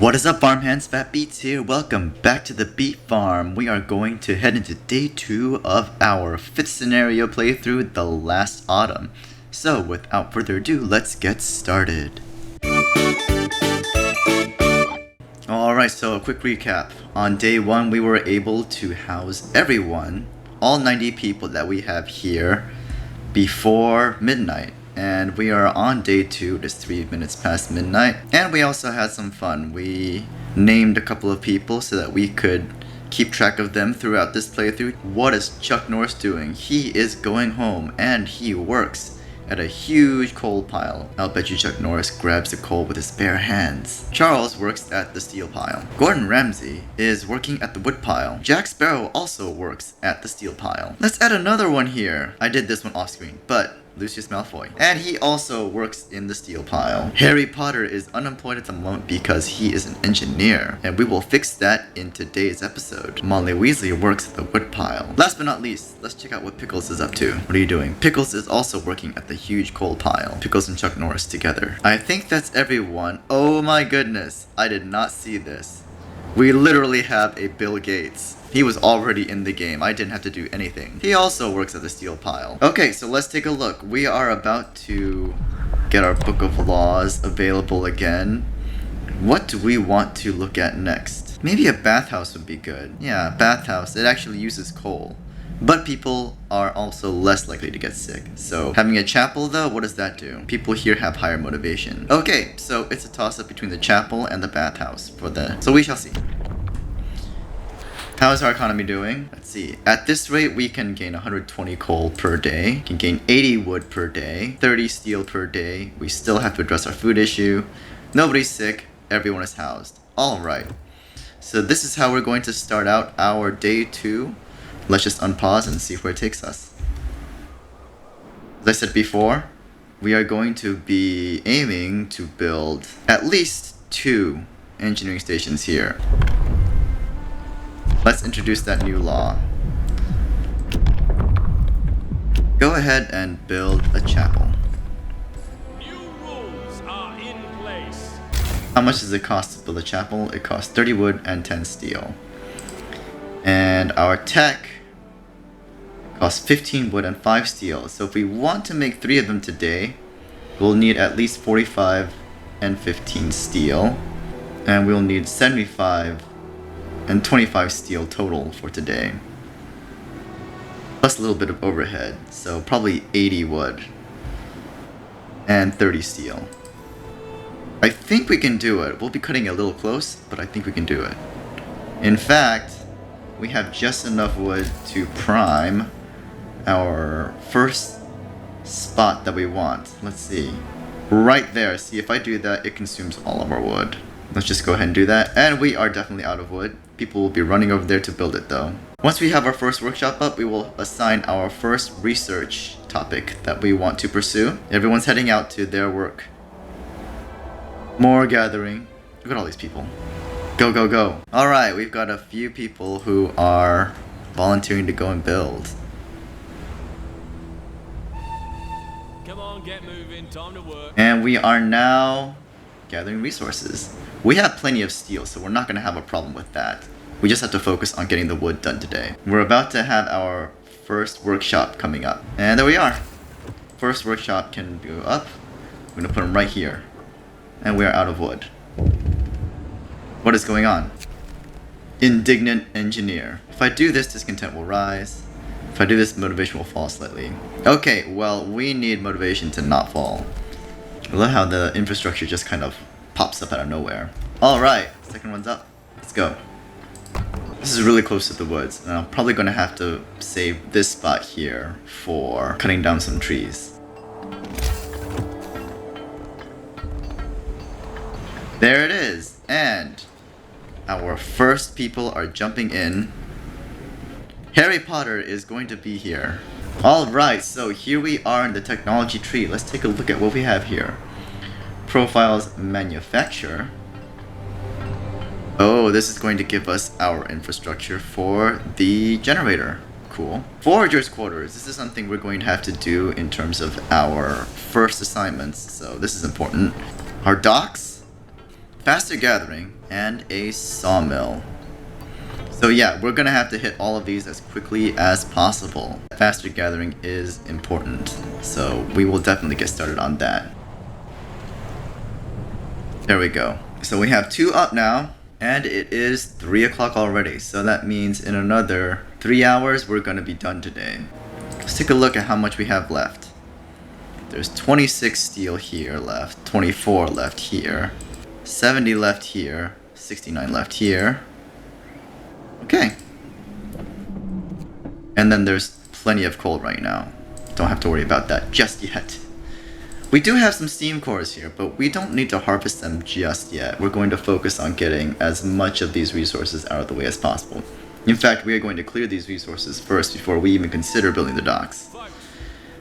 What is up, farmhands? Fat Beats here. Welcome back to the Beat Farm. We are going to head into day 2 of our 5th scenario playthrough, The Last Autumn. So, without further ado, let's get started. Alright, so a quick recap. On day 1, we were able to house everyone, all 90 people that we have here, before midnight. And we are on day 2, it is 3 minutes past midnight. And we also had some fun. We named a couple of people so that we could keep track of them throughout this playthrough. What is Chuck Norris doing? He is going home and he works at a huge coal pile. I'll bet you Chuck Norris grabs the coal with his bare hands. Charles works at the steel pile. Gordon Ramsay is working at the wood pile. Jack Sparrow also works at the steel pile. Let's add another one here. I did this one off screen, but Lucius Malfoy. And he also works in the steel pile. Harry Potter is unemployed at the moment because he is an engineer, and we will fix that in today's episode. Molly Weasley works at the wood pile. Last but not least, let's check out what Pickles is up to. What are you doing? Pickles is also working at the huge coal pile. Pickles and Chuck Norris together. I think that's everyone. Oh my goodness, I did not see this. We literally have a Bill Gates. He was already in the game. I didn't have to do anything. He also works at the steel pile. Okay, so let's take a look. We are about to get our Book of Laws available again. What do we want to look at next? Maybe a bathhouse would be good. Yeah, bathhouse. It actually uses coal. But people are also less likely to get sick. So having a chapel though, what does that do? People here have higher motivation. Okay, so it's a toss-up between the chapel and the bathhouse so we shall see. How is our economy doing? Let's see. At this rate, we can gain 120 coal per day, can gain 80 wood per day, 30 steel per day. We still have to address our food issue. Nobody's sick, everyone is housed. Alright. So this is how we're going to start out our day 2. Let's just unpause and see where it takes us. As I said before, we are going to be aiming to build at least 2 engineering stations here. Let's introduce that new law. Go ahead and build a chapel. New rules are in place. How much does it cost to build a chapel? It costs 30 wood and 10 steel. And our tech costs 15 wood and 5 steel. So if we want to make 3 of them today, we'll need at least 45 and 15 steel. And we'll need 75 and 25 steel total for today. Plus a little bit of overhead, so probably 80 wood and 30 steel. I think we can do it. We'll be cutting it a little close, but I think we can do it. In fact, we have just enough wood to prime our first spot that we want. Let's see. Right there. See, if I do that, it consumes all of our wood. Let's just go ahead and do that. And we are definitely out of wood. People will be running over there to build it though. Once we have our first workshop up, we will assign our first research topic that we want to pursue. Everyone's heading out to their work. More gathering. Look at all these people. Go, go, go. Alright, we've got a few people who are volunteering to go and build. Come on, get moving. Time to work. And we are now gathering resources. We have plenty of steel, so we're not going to have a problem with that. We just have to focus on getting the wood done today. We're about to have our first workshop coming up. And there we are. First workshop can go up. We're going to put them right here. And we are out of wood. What is going on? Indignant engineer. If I do this, discontent will rise. If I do this, motivation will fall slightly. Okay, well, we need motivation to not fall. I love how the infrastructure just kind of pops up out of nowhere. Alright, second one's up. Let's go. This is really close to the woods, and I'm probably going to have to save this spot here for cutting down some trees. There it is, and our first people are jumping in. Harry Potter is going to be here. Alright, so here we are in the technology tree. Let's take a look at what we have here. Profiles manufacture. Oh, this is going to give us our infrastructure for the generator. Cool. Foragers' quarters. This is something we're going to have to do in terms of our first assignments, so this is important. Our docks. faster gathering, and a sawmill. So yeah, we're gonna have to hit all of these as quickly as possible. Faster gathering is important, so we will definitely get started on that. There we go. So we have 2 up now, and it is 3 o'clock already. So that means in another 3 hours, we're gonna be done today. Let's take a look at how much we have left. There's 26 steel here left, 24 left here, 70 left here, 69 left here. Okay. And then there's plenty of coal right now. Don't have to worry about that just yet. We do have some steam cores here, but we don't need to harvest them just yet. We're going to focus on getting as much of these resources out of the way as possible. In fact, we are going to clear these resources first before we even consider building the docks.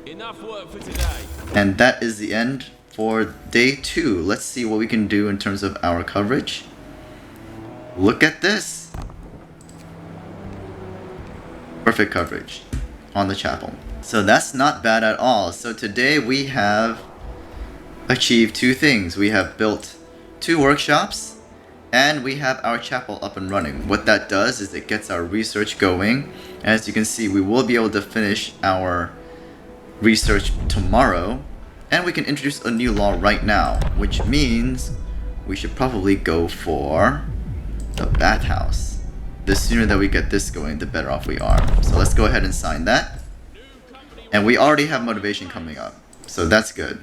Enough work for today. And that is the end for day 2. Let's see what we can do in terms of our coverage. Look at this. Perfect coverage on the chapel. So that's not bad at all. So today we have achieved 2 things. We have built 2 workshops and we have our chapel up and running. What that does is it gets our research going. As you can see, we will be able to finish our research tomorrow, and we can introduce a new law right now, which means we should probably go for the bathhouse. The sooner that we get this going, the better off we are. So let's go ahead and sign that. And we already have motivation coming up, so that's good.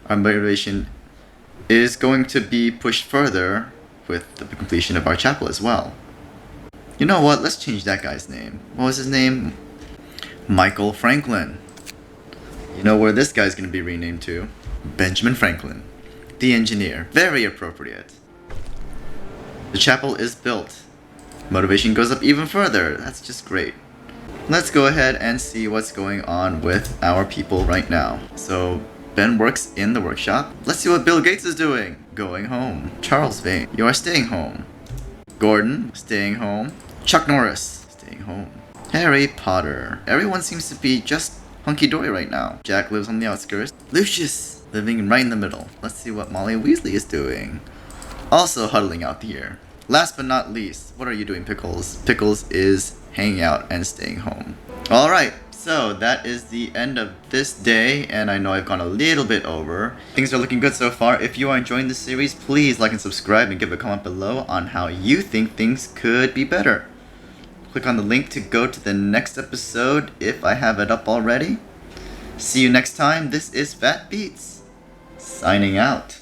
Our motivation is going to be pushed further with the completion of our chapel as well. You know what? Let's change that guy's name. What was his name? Michael Franklin. You know where this guy's going to be renamed to? Benjamin Franklin, the engineer. Very appropriate. The chapel is built. Motivation goes up even further. That's just great. Let's go ahead and see what's going on with our people right now. So Ben works in the workshop. Let's see what Bill Gates is doing. Going home. Charles Vane, you are staying home. Gordon, staying home. Chuck Norris, staying home. Harry Potter. Everyone seems to be just hunky-dory right now. Jack lives on the outskirts. Lucius, living right in the middle. Let's see what Molly Weasley is doing. Also huddling out here. Last but not least, what are you doing, Pickles? Pickles is hanging out and staying home. Alright, so that is the end of this day, and I know I've gone a little bit over. Things are looking good so far. If you are enjoying this series, please like and subscribe and give a comment below on how you think things could be better. Click on the link to go to the next episode if I have it up already. See you next time. This is Fat Beats, signing out.